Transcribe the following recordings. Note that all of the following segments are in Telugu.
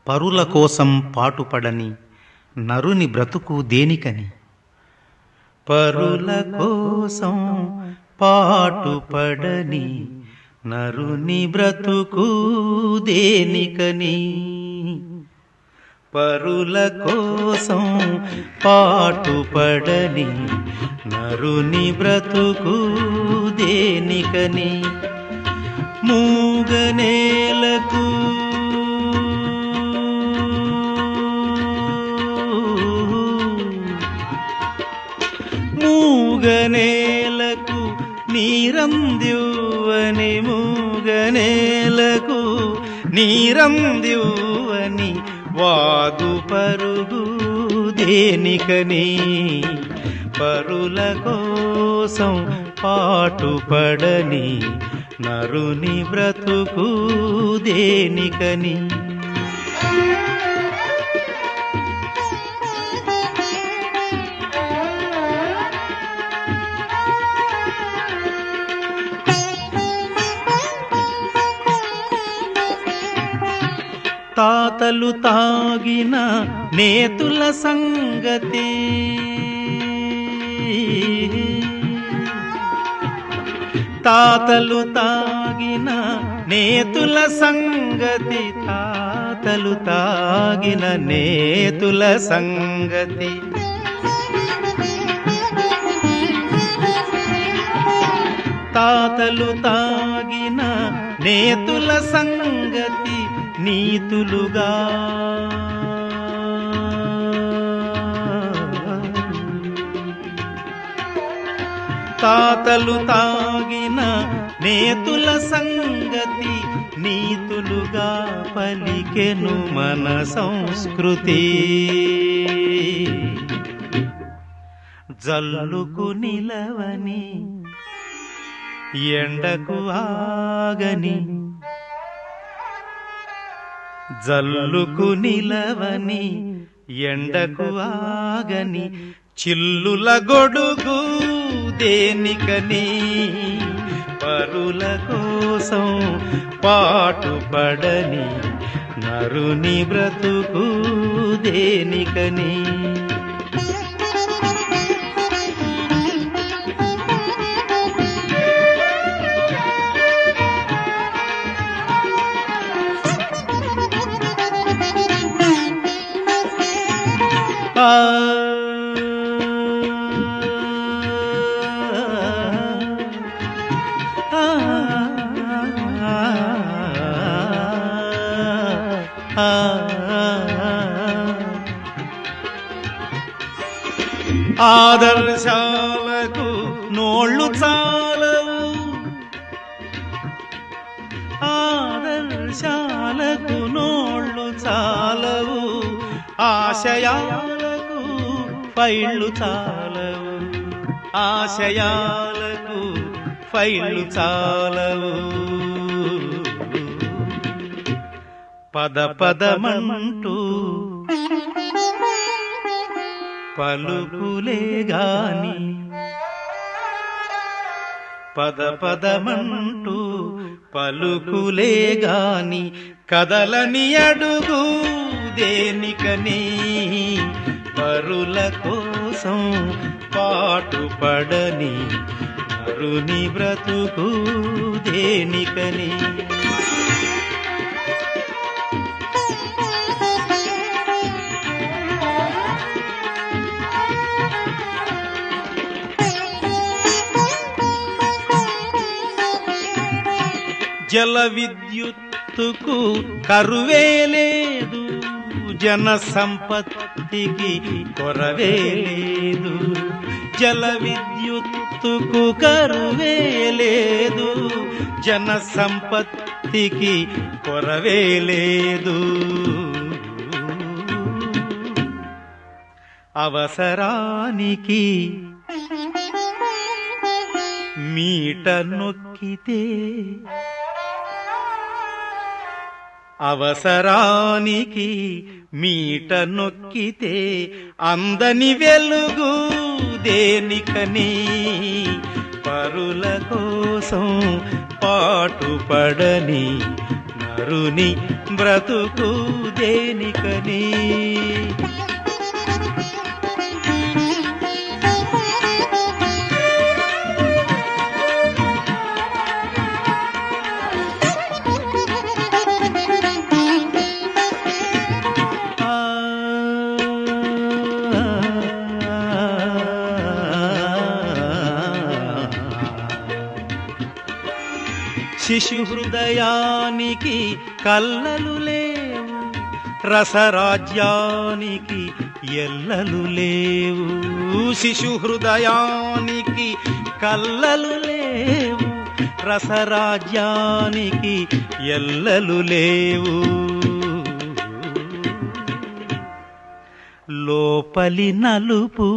పరుల కోసం పాటుపడని నరుని బ్రతుకు దేనికని? పరుల కోసం పాటుపడని నరుని బ్రతుకు దేనికని? పరుల కోసం పాటుపడని నరుని బ్రతుకు దేనికని? మూగనేలకు మూగనేలకు నీరందివ్వని మూగనేలకు నీరందివ్వని వాగు పరుగు దేనికని? పరుల కోసం పాటుపడని నరుని బ్రతుకు దేనికని? తాతలు తాగిన నేతుల సంగతి తాతలు తాగిన నేతుల సంగతి తాతలు తాగిన నేతుల సంగతి తాతలు తాగిన నేతుల సంగతి నీతులుగా తాతలు తాగిన నేతుల సంగతి నీతులుగా పలికెను మన సంస్కృతి. జల్లుకు నిలవని ఎండకు ఆగని జల్లుకు నిలవని ఎండకు ఆగని చిల్లుల గొడుగు దేనికని? పరుల కోసం పాటుపడని నరుని బ్రతుకు దేనికని? ఆదర్శాలకు నోళ్ళు చాలవు ఆదర్శాలకు నోళ్ళు చాలవు ఆశయాలకు ఫైళ్ళు చాలవు ఆశయాలకు ఫైళ్ళు చాలవు పద పదమంటూ పలుకులే గాని పద పదమంటూ పలుకులే గాని కదలని అడుగు దేనికని? పరుల కోసం పాటుపడని నరుని బ్రతుకు దేనికని? జల విద్యుత్తుకు కరువే లేదు జన సంపత్తికి కొరవే లేదు జల విద్యుత్తుకు కరువే లేదు జన సంపత్తికి కొరవే లేదు అవసరానికి మీట నొక్కితే అవసరానికి మీట నొక్కితే అందని వెలుగు దేనికని పరుల కోసం పాటుపడని నరుని బ్రతుకు దేనికని శిశు హృదయానికి కల్లలు లేవు, రసరాజ్యానికి ఎల్లలు లేవు. శిశు హృదయానికి కల్లలు లేవు, రసరాజ్యానికి ఎల్లలు లేవు. లోపలి నలుపు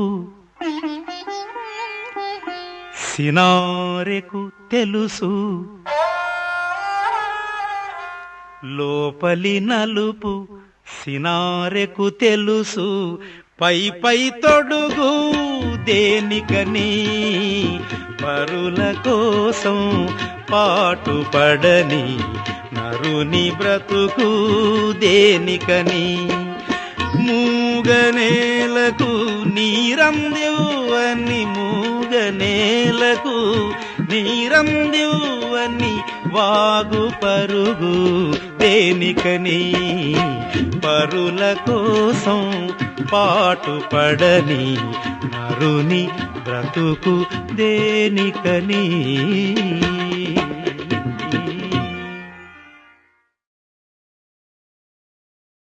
సినారెకు తెలుసు, లోపలి నలుపు సినారెకు తెలుసు. పై పై తొడుగు దేనికని పరుల కోసం పాటుపడని నరుని బ్రతుకు దేనికని మూగనేలకు నీరందివ్వని మూగనేలకు నీరందివ్వని వాగు పరుగు దేనికని పరుల కోసం పాటుపడని నరుని బ్రతుకు దేనికని